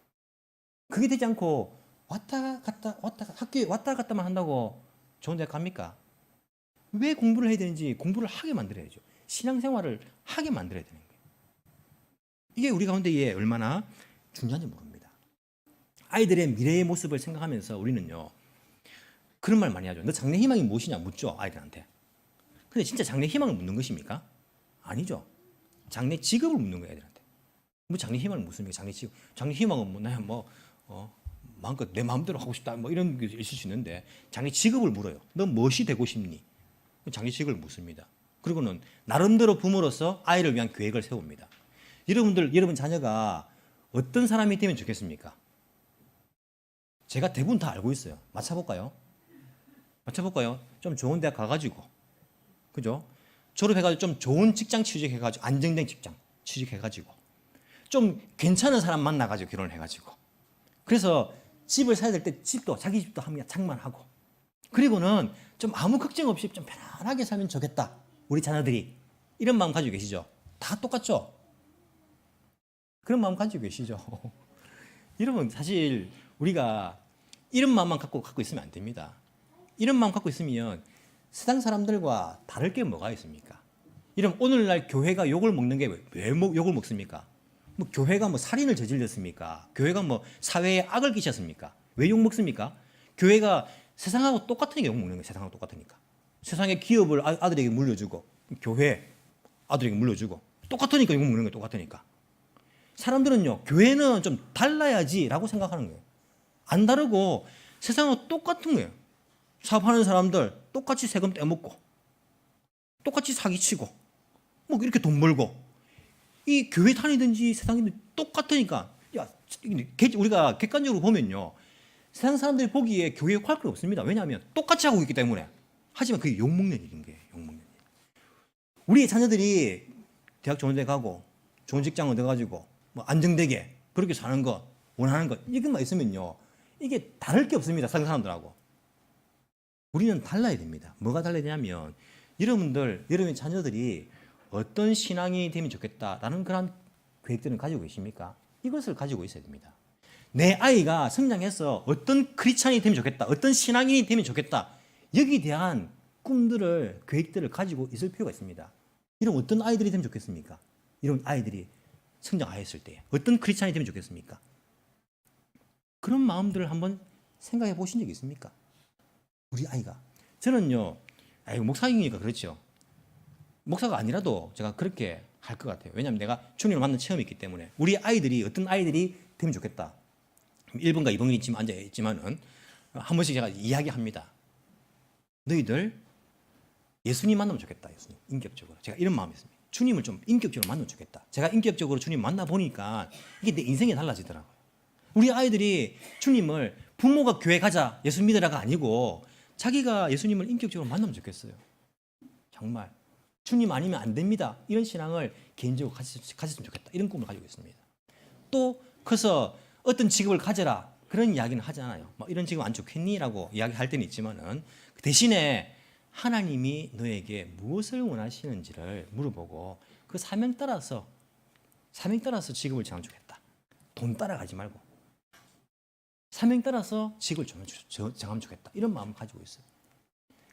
B: 그게 되지 않고 학교에 왔다 갔다만 한다고 좋은 데 갑니까? 왜 공부를 해야 되는지 공부를 하게 만들어야죠. 신앙생활을 하게 만들어야 되는 거예요. 이게 우리 가운데에 얼마나 중요한지 모릅니다. 아이들의 미래의 모습을 생각하면서 우리는요, 그런 말 많이 하죠. 너 장래 희망이 무엇이냐 묻죠, 아이들한테. 근데 진짜 장래 희망을 묻는 것입니까? 아니죠. 장래 직업을 묻는 거예요, 애들한테. 뭐 장래 희망을 묻습니까? 장래 직업. 장래 희망은 뭐 나야 마음껏 내 마음대로 하고 싶다 뭐 이런 게 있을 수 있는데, 장래 직업을 물어요. 너 무엇이 되고 싶니? 장래 직업을 묻습니다. 그리고는 나름대로 부모로서 아이를 위한 계획을 세웁니다. 여러분 자녀가 어떤 사람이 되면 좋겠습니까? 제가 대부분 다 알고 있어요. 맞춰볼까요? 좀 좋은 대학 가가지고, 그죠? 졸업해가지고 좀 좋은 직장 취직해가지고, 안정된 직장 취직해가지고, 좀 괜찮은 사람 만나가지고 결혼을 해가지고, 그래서 집을 사야 될 때 자기 집도 하면 장만하고, 그리고는 좀 아무 걱정 없이 좀 편안하게 살면 좋겠다. 우리 자녀들이 이런 마음 가지고 계시죠? 다 똑같죠? 그런 마음 가지고 계시죠? 여러분, 사실 우리가 이런 마음만 갖고 있으면 안 됩니다. 이런 마음 갖고 있으면 세상 사람들과 다를 게 뭐가 있습니까? 이런 오늘날 교회가 욕을 먹는 게 왜 욕을 먹습니까? 뭐 교회가 뭐 살인을 저질렀습니까? 교회가 뭐 사회에 악을 끼쳤습니까? 왜 욕 먹습니까? 교회가 세상하고 똑같으니까 욕 먹는 거예요. 세상하고 똑같으니까. 세상의 기업을 아들에게 물려주고, 교회 아들에게 물려주고, 똑같으니까 욕 먹는 거예요. 똑같으니까. 사람들은요, 교회는 좀 달라야지라고 생각하는 거예요. 안 다르고 세상하고 똑같은 거예요. 사업하는 사람들 똑같이 세금 떼먹고, 똑같이 사기치고, 뭐 이렇게 돈 벌고, 이 교회 다니든지 세상이든 똑같으니까, 우리가 객관적으로 보면요, 세상 사람들이 보기에 교회에 욕할 건 없습니다. 왜냐하면 똑같이 하고 있기 때문에. 하지만 그게 욕먹는 일인 거예요. 욕먹는 일. 우리 자녀들이 대학 좋은 데 가고 좋은 직장 얻어가지고 뭐 안정되게 그렇게 사는 거 원하는 것 이것만 있으면요, 이게 다를 게 없습니다. 세상 사람들하고. 우리는 달라야 됩니다. 뭐가 달라야 되냐면, 여러분 자녀들이 어떤 신앙이 되면 좋겠다라는 그런 계획들을 가지고 계십니까? 이것을 가지고 있어야 됩니다. 내 아이가 성장해서 어떤 크리스찬이 되면 좋겠다, 어떤 신앙인이 되면 좋겠다, 여기에 대한 꿈들을, 계획들을 가지고 있을 필요가 있습니다. 이런 어떤 아이들이 되면 좋겠습니까? 이런 아이들이 성장하였을 때 어떤 크리스찬이 되면 좋겠습니까? 그런 마음들을 한번 생각해 보신 적이 있습니까? 우리 아이가. 저는요, 목사님이니까 그렇죠. 목사가 아니라도 제가 그렇게 할 것 같아요. 왜냐하면 내가 주님을 만난 체험이 있기 때문에. 우리 아이들이 어떤 아이들이 되면 좋겠다. 1번과 2번이 지금 앉아있지만은 한 번씩 제가 이야기합니다. 너희들 예수님 만나면 좋겠다. 예수님 인격적으로. 제가 이런 마음이 있습니다. 주님을 좀 인격적으로 만나면 좋겠다. 제가 인격적으로 주님 만나보니까 이게 내 인생이 달라지더라고요. 우리 아이들이 주님을 부모가 교회 가자, 예수 믿으라가 아니고 자기가 예수님을 인격적으로 만나면 좋겠어요. 정말 주님 아니면 안 됩니다. 이런 신앙을 개인적으로 가졌으면 좋겠다. 이런 꿈을 가지고 있습니다. 또 커서 어떤 직업을 가져라, 그런 이야기는 하지 않아요. 뭐 이런 직업 안 좋겠니? 라고 이야기할 때는 있지만은, 대신에 하나님이 너에게 무엇을 원하시는지를 물어보고 그 사명 따라서 직업을 정하면 좋겠다. 돈 따라가지 말고 사명 따라서 직업을 정하면 좋겠다. 이런 마음을 가지고 있어요.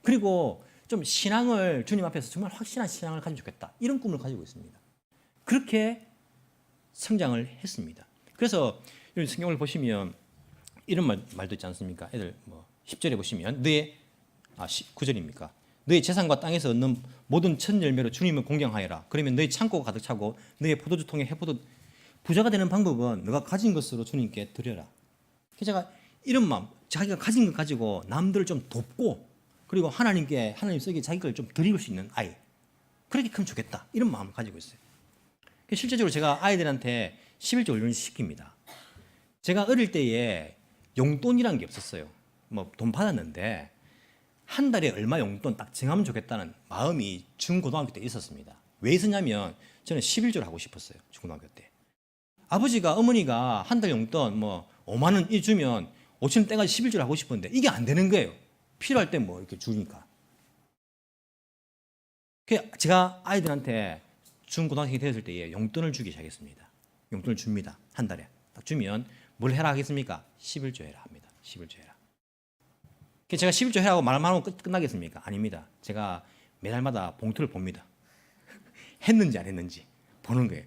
B: 그리고 좀 신앙을, 주님 앞에서 정말 확실한 신앙을 가지면 좋겠다. 이런 꿈을 가지고 있습니다. 그렇게 성장을 했습니다. 그래서 이런 성경을 보시면 이런 말도 있지 않습니까? 애들 10절에 보시면 9절입니까? 너의 재산과 땅에서 얻는 모든 첫 열매로 주님을 공경하여라. 그러면 너의 창고가 가득 차고 너의 포도주통에 부자가 되는 방법은 너가 가진 것으로 주님께 드려라. 제가 이런 마음, 자기가 가진 것 가지고 남들을 좀 돕고, 그리고 하나님 속에 자기 걸 좀 드릴 수 있는 아이, 그렇게 크면 좋겠다. 이런 마음을 가지고 있어요. 실제적으로 제가 아이들한테 11조 올려는 시킵니다. 제가 어릴 때에 용돈이라는 게 없었어요. 돈 받았는데 한 달에 얼마 용돈 딱 정하면 좋겠다는 마음이 중고등학교 때 있었습니다. 왜 있었냐면 저는 11조를 하고 싶었어요. 중고등학교 때. 아버지가, 어머니가 한 달 용돈 5만 원 주면 5천 원 떼가지고 11조를 하고 싶었는데 이게 안 되는 거예요. 필요할 때 이렇게 주니까. 제가 아이들한테 중고등학생이 되었을 때에 용돈을 주기 시작했습니다. 용돈을 줍니다. 한 달에. 딱 주면 뭘 해라 하겠습니까? 11조 해라 합니다. 11조 해라. 제가 11조 해라고 말만 하고 끝나겠습니까? 아닙니다. 제가 매달마다 봉투를 봅니다. 했는지 안 했는지 보는 거예요.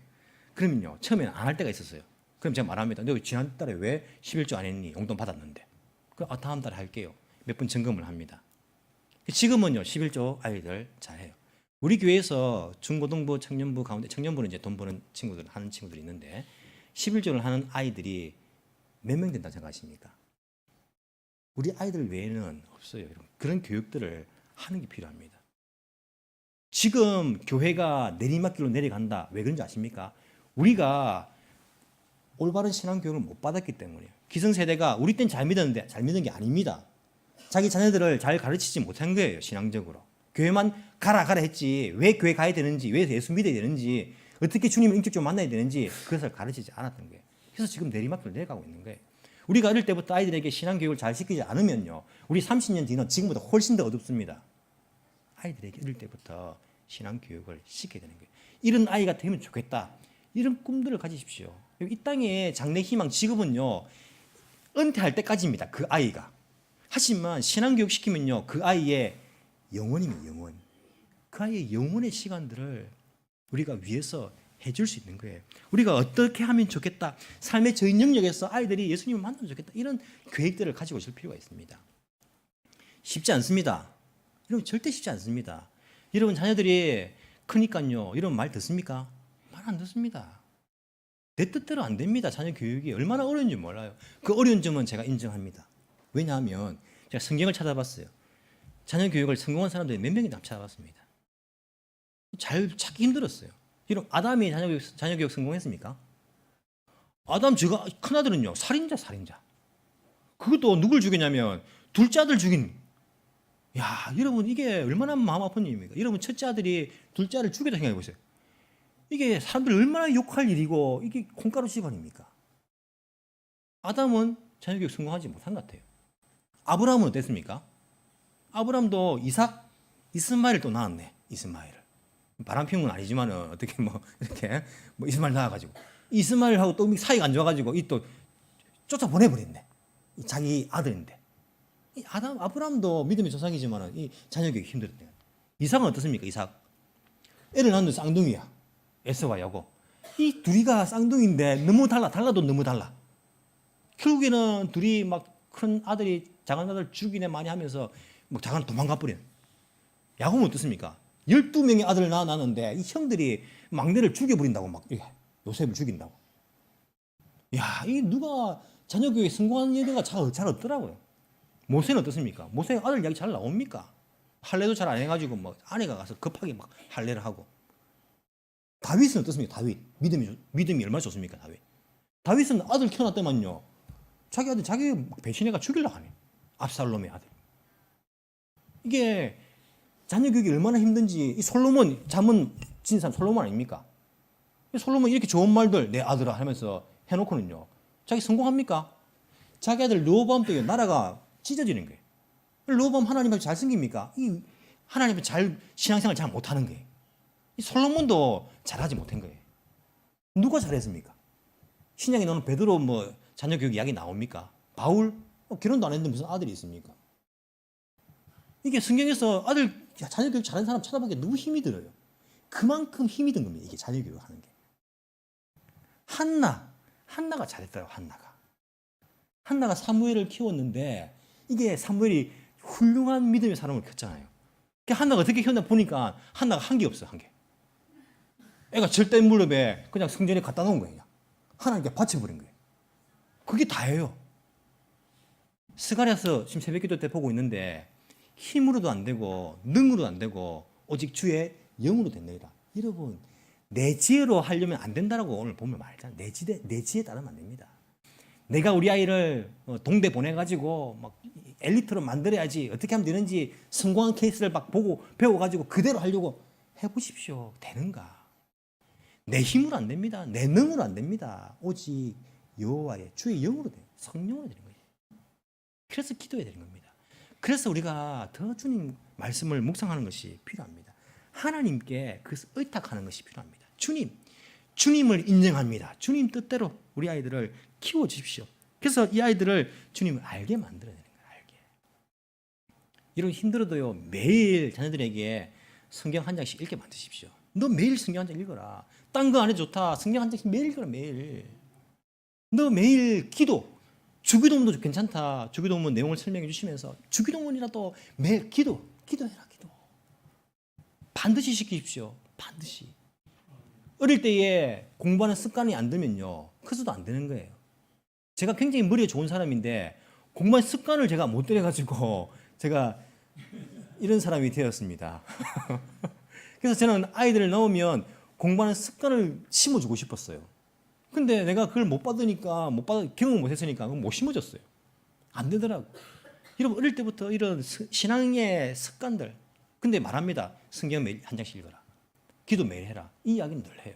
B: 그러면요, 처음에는 안 할 때가 있었어요. 그럼 제가 말합니다. 너 지난달에 왜 11조 안 했니? 용돈 받았는데. 다음 달에 할게요. 몇 번 점검을 합니다. 지금은요, 11조 아이들 잘해요. 우리 교회에서 중고등부, 청년부 가운데, 청년부는 이제 돈 버는 친구들, 하는 친구들이 있는데, 11조를 하는 아이들이 몇 명 된다고 생각하십니까? 우리 아이들 외에는 없어요. 여러분. 그런 교육들을 하는 게 필요합니다. 지금 교회가 내리막길로 내려간다. 왜 그런지 아십니까? 우리가 올바른 신앙교육을 못 받았기 때문이에요. 기성세대가 우리 땐 잘 믿었는데 잘 믿은 게 아닙니다. 자기 자녀들을 잘 가르치지 못한 거예요. 신앙적으로. 교회만 가라 했지, 왜 교회 가야 되는지, 왜 예수 믿어야 되는지, 어떻게 주님을 인격적으로 만나야 되는지 그것을 가르치지 않았던 거예요. 그래서 지금 내리막길로 내려가고 있는 거예요. 우리가 어릴 때부터 아이들에게 신앙교육을 잘 시키지 않으면요, 우리 30년 뒤는 지금보다 훨씬 더 어둡습니다. 아이들에게 어릴 때부터 신앙교육을 시켜야 되는 거예요. 이런 아이가 되면 좋겠다, 이런 꿈들을 가지십시오. 이 땅의 장래 희망 직업은요, 은퇴할 때까지입니다. 그 아이가. 하지만 신앙교육 시키면요, 그 아이의 영혼입니다. 영혼. 그 아이의 영혼의 시간들을 우리가 위해서 해줄 수 있는 거예요. 우리가 어떻게 하면 좋겠다, 삶의 저인 영역에서 아이들이 예수님을 만나면 좋겠다, 이런 계획들을 가지고 있을 필요가 있습니다. 쉽지 않습니다. 여러분, 절대 쉽지 않습니다. 여러분 자녀들이 크니까요, 이런 말 듣습니까? 말 안 듣습니다. 내 뜻대로 안 됩니다. 자녀 교육이 얼마나 어려운지 몰라요. 그 어려운 점은 제가 인정합니다. 왜냐하면 제가 성경을 찾아봤어요. 자녀 교육을 성공한 사람들이 몇 명이나 찾아봤습니다. 잘 찾기 힘들었어요. 여러분, 아담이 자녀 교육 성공했습니까? 아담 제가 큰아들은요, 살인자. 그것도 누굴 죽이냐면 둘째 아들 죽인. 야, 여러분, 이게 얼마나 마음 아픈 일입니까? 여러분, 첫째 아들이 둘째 아들을 죽였다 생각해 보세요. 이게 사람들이 얼마나 욕할 일이고, 이게 콩가루 집안입니까? 아담은 자녀 교육 성공하지 못한 것 같아요. 아브라함은 어땠습니까? 아브라함도 이스마엘을 또 낳았네. 이스마엘을. 바람 피운 건 아니지만은 어떻게 이렇게 이스마엘 낳아가지고 이스마엘하고 또 사이가 안 좋아가지고 이 또 쫓아 보내버렸네. 자기 아들인데. 아브라함도 믿음의 조상이지만은 이 자녀 교육이 힘들었대요. 이삭은 어떻습니까? 이삭. 애를 낳는 쌍둥이야. 에서와 야곱. 이 둘이가 쌍둥이인데 너무 달라도 너무 달라. 결국에는 둘이 막 큰 아들이 작은 아들 죽이네 많이 하면서 작은 아들 도망가 버려. 야곱은 어떻습니까? 12명의 아들을 낳았는데 이 형들이 막내를 죽여버린다고 막 요셉을 죽인다고. 야, 이 누가 자녀 교육에 성공하는 예가 잘 없더라고요. 모세는 어떻습니까? 모세 아들 이야기 잘 나옵니까? 할례도 잘 안 해가지고 아내가 가서 급하게 막 할례를 하고. 다윗은 어떻습니까? 다윗 믿음이 얼마나 좋습니까? 다윗은 아들 키워놨더만요, 자기 아들 자기 배신해가 죽이려고 하네. 압살롬의 아들. 이게 자녀 교육이 얼마나 힘든지. 이 솔로몬, 잠언 진 사람 솔로몬 아닙니까? 솔로몬 이렇게 좋은 말들 내 아들아 하면서 해놓고는요, 자기 성공합니까? 자기 아들 르호보암 때 나라가 찢어지는 거예요. 르호보암 하나님 앞에 잘 섬깁니까? 이 하나님 앞에 신앙생활 잘 못하는 거예요. 이 솔로몬도 잘하지 못한 거예요. 누가 잘했습니까? 신약에 나오는 베드로 자녀 교육 이야기 나옵니까? 바울? 결혼도 안 했는데 무슨 아들이 있습니까? 이게 성경에서 자녀 교육 잘하는 사람 찾아보기에 너무 힘이 들어요. 그만큼 힘이 든 겁니다. 이게 자녀 교육을 하는 게. 한나가 잘했어요. 한나가 사무엘을 키웠는데 이게 사무엘이 훌륭한 믿음의 사람을 키웠잖아요. 한나가 어떻게 키웠나 보니까 한나가 한 게 없어. 애가 절대 무릎에 그냥 성전에 갖다 놓은 거예요. 하나님께 바쳐버린 거예요. 그게 다예요. 스가랴서 지금 새벽기도 때 보고 있는데 힘으로도 안 되고 능으로도 안 되고 오직 주의 영으로 된다. 여러분, 내 지혜로 하려면 안 된다라고 오늘 보면 말잖아요. 내 지혜에 따르면 안 됩니다. 내가 우리 아이를 동대 보내가지고 엘리트로 만들어야지, 어떻게 하면 되는지 성공한 케이스를 보고 배워가지고 그대로 하려고 해보십시오. 되는가? 내 힘으로 안 됩니다. 내 능으로 안 됩니다. 오직 여호와의 주의 영으로 돼요. 성령으로 되는 거예요. 그래서 기도해야 되는 겁니다. 그래서 우리가 더 주님 말씀을 묵상하는 것이 필요합니다. 하나님께 그것을 의탁하는 것이 필요합니다. 주님을 인정합니다. 주님 뜻대로 우리 아이들을 키워주십시오. 그래서 이 아이들을 주님을 알게 만들어야 되는 거예요. 알게. 이런 힘들어도요, 매일 자녀들에게 성경 한 장씩 읽게 만드십시오. 너 매일 성경 한 장 읽어라. 딴 거 안 해도 좋다. 성경 한 장씩 매일 읽어라. 매일. 너 매일 기도. 주기도문도 괜찮다. 주기도문 내용을 설명해 주시면서 주기도문이라도 매일 기도해라. 기도. 반드시 시키십시오. 반드시. 어릴 때에 공부하는 습관이 안 들면요, 커서도 안 되는 거예요. 제가 굉장히 머리에 좋은 사람인데 공부하는 습관을 제가 못 들여가지고 제가 이런 사람이 되었습니다. 그래서 저는 아이들을 낳으면 공부하는 습관을 심어주고 싶었어요. 근데 내가 그걸 경험 못 했으니까 못 심어줬어요. 안 되더라고. 여러분, 어릴 때부터 이런 신앙의 습관들. 근데 말합니다. 성경 매일 한 장씩 읽어라. 기도 매일 해라. 이 이야기는 늘 해요.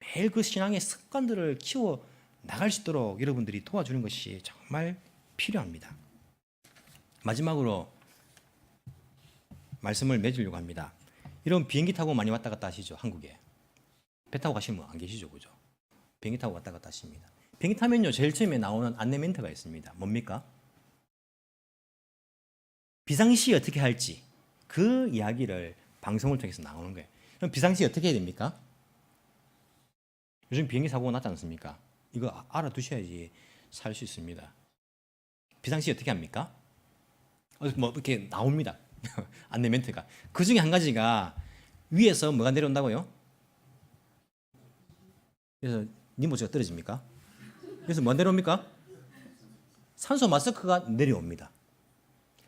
B: 매일 그 신앙의 습관들을 키워 나갈 수 있도록 여러분들이 도와주는 것이 정말 필요합니다. 마지막으로 말씀을 맺으려고 합니다. 이런 비행기 타고 많이 왔다 갔다 하시죠, 한국에. 배 타고 가시는 분 안 계시죠, 그죠? 비행기 타고 왔다 갔다 하십니다. 비행기 타면요, 제일 처음에 나오는 안내 멘트가 있습니다. 뭡니까? 비상시 어떻게 할지 그 이야기를 방송을 통해서 나오는 거예요. 그럼 비상시 어떻게 해야 됩니까? 요즘 비행기 사고가 났지 않습니까? 이거 알아두셔야지 살 수 있습니다. 비상시 어떻게 합니까? 뭐 이렇게 나옵니다. 안내 멘트가. 그 중에 한 가지가 위에서 뭐가 내려온다고요? 그래서 니모즈가 떨어집니까? 그래서 뭐 내려옵니까? 산소 마스크가 내려옵니다.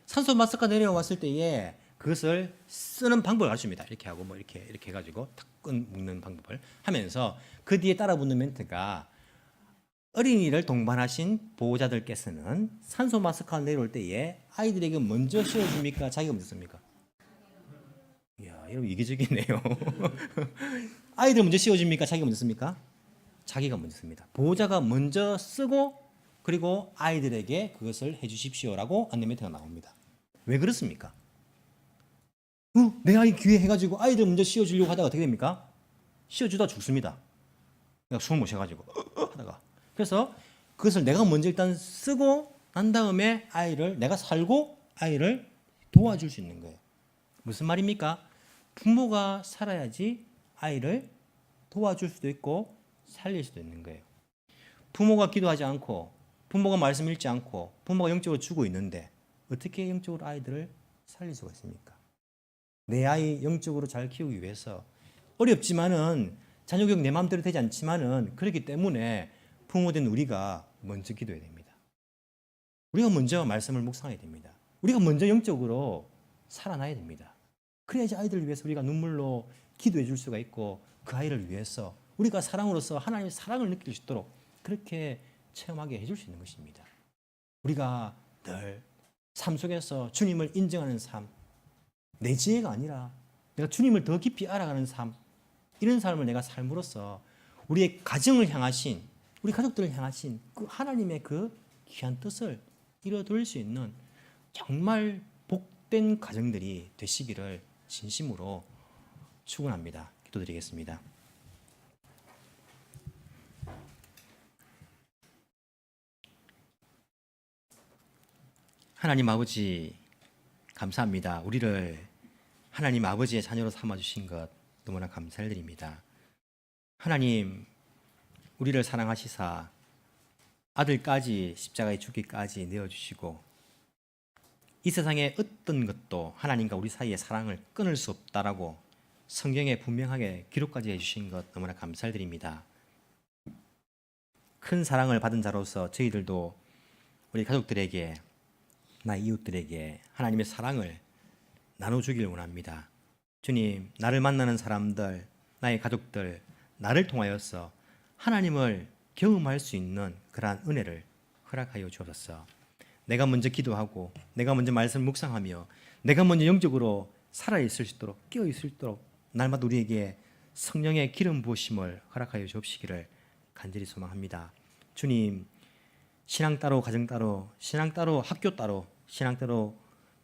B: 산소 마스크가 내려왔을 때에 그것을 쓰는 방법을 가르칩니다. 이렇게 하고 뭐 이렇게 해가지고 탁 묶는 방법을 하면서 그 뒤에 따라 붙는 멘트가 어린이를 동반하신 보호자들께서는 산소 마스크가 내려올 때에 아이들에게 먼저 씌워줍니까? 자기가 먼저 씁니까? 이야, 여러분 이기적이네요. 아이들 먼저 씌워줍니까? 자기가 먼저 씁니까? 자기가 먼저 씁니다. 보호자가 먼저 쓰고 그리고 아이들에게 그것을 해주십시오라고 안내 멘트가 나옵니다. 왜 그렇습니까? 내 아이 귀에 해가지고 아이들 먼저 씌워주려고 하다가 어떻게 됩니까? 씌워주다 죽습니다. 내가 숨을 못 쉬어가지고 하다가. 그래서 그것을 내가 먼저 일단 쓰고 난 다음에 내가 살고 아이를 도와줄 수 있는 거예요. 무슨 말입니까? 부모가 살아야지 아이를 도와줄 수도 있고 살릴 수도 있는 거예요. 부모가 기도하지 않고 부모가 말씀 읽지 않고 부모가 영적으로 주고 있는데 어떻게 영적으로 아이들을 살릴 수가 있습니까? 내 아이 영적으로 잘 키우기 위해서 어렵지만은 자녀 교육 내 마음대로 되지 않지만은 그렇기 때문에 부모된 우리가 먼저 기도해야 됩니다. 우리가 먼저 말씀을 묵상해야 됩니다. 우리가 먼저 영적으로 살아나야 됩니다. 그래야지 아이들을 위해서 우리가 눈물로 기도해 줄 수가 있고 그 아이를 위해서 우리가 사랑으로서 하나님의 사랑을 느낄 수 있도록 그렇게 체험하게 해줄 수 있는 것입니다. 우리가 늘 삶 속에서 주님을 인정하는 삶, 내 지혜가 아니라 내가 주님을 더 깊이 알아가는 삶, 이런 삶을 내가 삶으로써 우리의 가정을 향하신, 우리 가족들을 향하신 그 하나님의 그 귀한 뜻을 이뤄드릴 수 있는 정말 복된 가정들이 되시기를 진심으로 축원합니다. 기도드리겠습니다. 하나님 아버지 감사합니다. 우리를 하나님 아버지의 자녀로 삼아주신 것 너무나 감사를 드립니다. 하나님 우리를 사랑하시사 아들까지 십자가에 죽기까지 내어주시고 이 세상의 어떤 것도 하나님과 우리 사이의 사랑을 끊을 수 없다라고 성경에 분명하게 기록까지 해주신 것 너무나 감사를 드립니다. 큰 사랑을 받은 자로서 저희들도 우리 가족들에게 나의 이웃들에게 하나님의 사랑을 나눠주길 원합니다. 주님, 나를 만나는 사람들, 나의 가족들, 나를 통하여서 하나님을 경험할 수 있는 그러한 은혜를 허락하여 주옵소서. 내가 먼저 기도하고 내가 먼저 말씀 묵상하며 내가 먼저 영적으로 살아있을 수 있도록 깨어있을 수 있도록 날마다 우리에게 성령의 기름 부으심을 허락하여 주옵시기를 간절히 소망합니다. 주님, 신앙 따로 가정 따로 신앙 따로 학교 따로 신앙 따로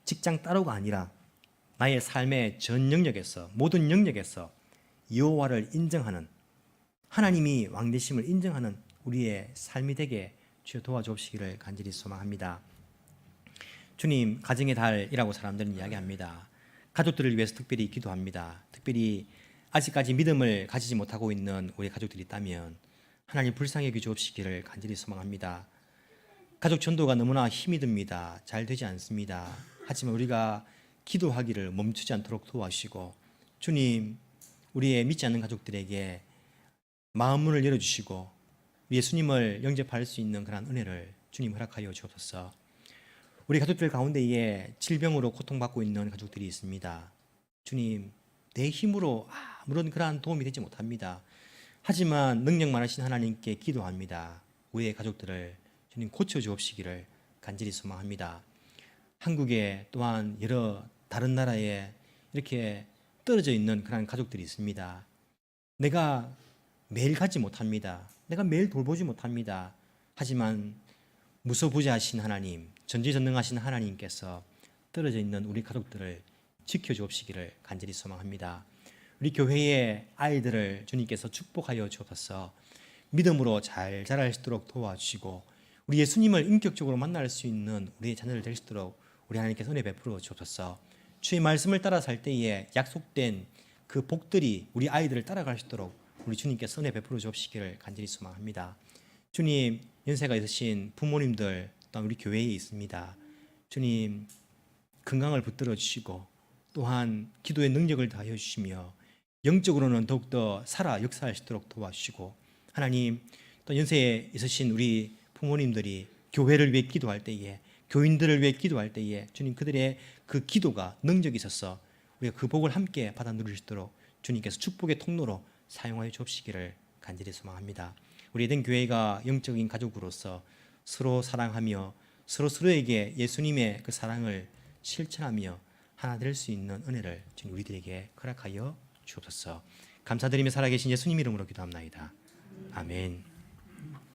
B: 직장 따로가 아니라 나의 삶의 전 영역에서 모든 영역에서 여호와를 인정하는 하나님이 왕 되심을 인정하는 우리의 삶이 되게 주여 도와주옵시기를 간절히 소망합니다. 주님, 가정의 달이라고 사람들은 이야기합니다. 가족들을 위해서 특별히 기도합니다. 특별히 아직까지 믿음을 가지지 못하고 있는 우리 가족들이 있다면 하나님 불쌍히 여겨 주옵시기를 간절히 소망합니다. 가족 전도가 너무나 힘이 듭니다. 잘 되지 않습니다. 하지만 우리가 기도하기를 멈추지 않도록 도와주시고, 주님, 우리의 믿지 않는 가족들에게 마음 문을 열어주시고 예수님을 영접할 수 있는 그런 은혜를 주님 허락하여 주옵소서. 우리 가족들 가운데에 질병으로 고통받고 있는 가족들이 있습니다. 주님, 내 힘으로 아무런 그러한 도움이 되지 못합니다. 하지만 능력 많으신 하나님께 기도합니다. 우리의 가족들을 주님 고쳐주옵시기를 간절히 소망합니다. 한국에 또한 여러 다른 나라에 이렇게 떨어져 있는 그런 가족들이 있습니다. 내가 매일 가지 못합니다. 내가 매일 돌보지 못합니다. 하지만 무소부재하신 하나님, 전지전능하신 하나님께서 떨어져 있는 우리 가족들을 지켜주옵시기를 간절히 소망합니다. 우리 교회의 아이들을 주님께서 축복하여 주옵소서. 믿음으로 잘 자랄 수 있도록 도와주시고 우리 예수님을 인격적으로 만날 수 있는 우리의 자녀들 될 수 있도록 우리 하나님께서 은혜 베풀어 주옵소서. 주의 말씀을 따라 살 때에 약속된 그 복들이 우리 아이들을 따라갈 수 있도록 우리 주님께서 은혜 베풀어 주옵시기를 간절히 소망합니다. 주님, 연세가 있으신 부모님들 또한 우리 교회에 있습니다. 주님, 건강을 붙들어 주시고 또한 기도의 능력을 다하여 주시며 영적으로는 더욱더 살아 역사할 수 있도록 도와주시고, 하나님, 또 연세에 있으신 우리 부모님들이 교회를 위해 기도할 때에, 교인들을 위해 기도할 때에 주님, 그들의 그 기도가 능력이 있어서 우리가 그 복을 함께 받아 누릴 수 있도록 주님께서 축복의 통로로 사용하여 주옵시기를 간절히 소망합니다. 우리 에덴 교회가 영적인 가족으로서 서로 사랑하며 서로에게 예수님의 그 사랑을 실천하며 하나 될 수 있는 은혜를 주님 우리들에게 허락하여 주옵소서. 감사드리며 살아계신 예수님 이름으로 기도합나이다. 아멘.